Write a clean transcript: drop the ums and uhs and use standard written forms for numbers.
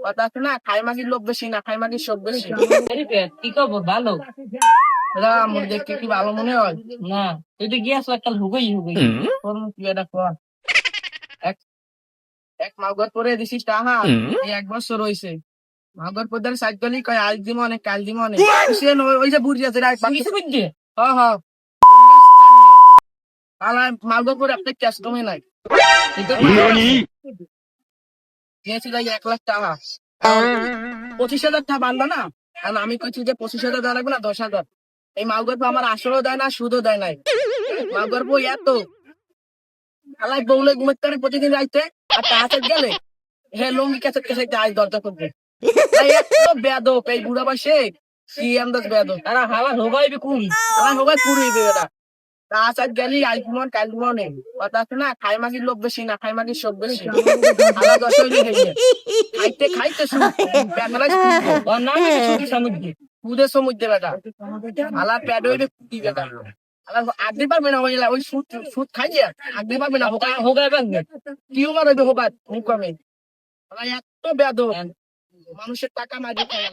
কথা আছে না, খাই মাগির লোভ বেশি না খাই মাগির শোক বেশি। কি খবর? ভালো মোর দেখতে কি ভালো মনে হয় না? তুই তো গিয়াছ একটা হুগই হুগই। তোর মুখ কি এটা কর। এক এক মাগর পরে দিছিস টাহা এই 1 বছর হইছে। মাগর পরে সাইড গলি কয় আজ দিব অনেক কাল দিব অনেক ওই যে বুড়ি আছে কিছু বুঝছে? মাগর পরে আপনার ক্যাশ কমে নাই দিয়েছি যাই 1 লাখ টাকা 25,000 টাকা বান্ধা না। কারণ আমি কইছি যে 25,000 দেওয়া লাগবে না 10,000। এই মালগল্প আমার আসলেও দেয় না সুদও দেয় নাই। মালগল্প এত আলাই বউলে ঘুমাতে পারে প্রতিদিন রাইতে আর টাকা গেলে হ্যাঁ লঙ্গি কেসে কেসে আজ দরজা করবে। তাই এত বেদব এই বুড়া বয়সে কি আন্দাজ বেদব তারা হাওয়া হুগাই বিকুল। আমার সবাই পুরুই বেড়া তাছাড়া গেলি আজ ঘুমান কাল ঘুমানে কথা আছে না, খাই মাগির লোভ বেশি না খাই মাগির শোক বেশি। আলাদা দশ হইলে গেছে খাইতে খাইতে ওর নাম সুখী সমুদ্র। কুদে সমুদ্রে বেটা আলার প্যাড হইবে কুটি বেটা আলার আগতে পারবে না হইলা ওই সুদ সুদ খাইছে আগতে পারবে না হোগাই বাংবে। টিউমার হইবে হোবাত মুখ কমে এত বেদ মানুষের টাকা মারি খাই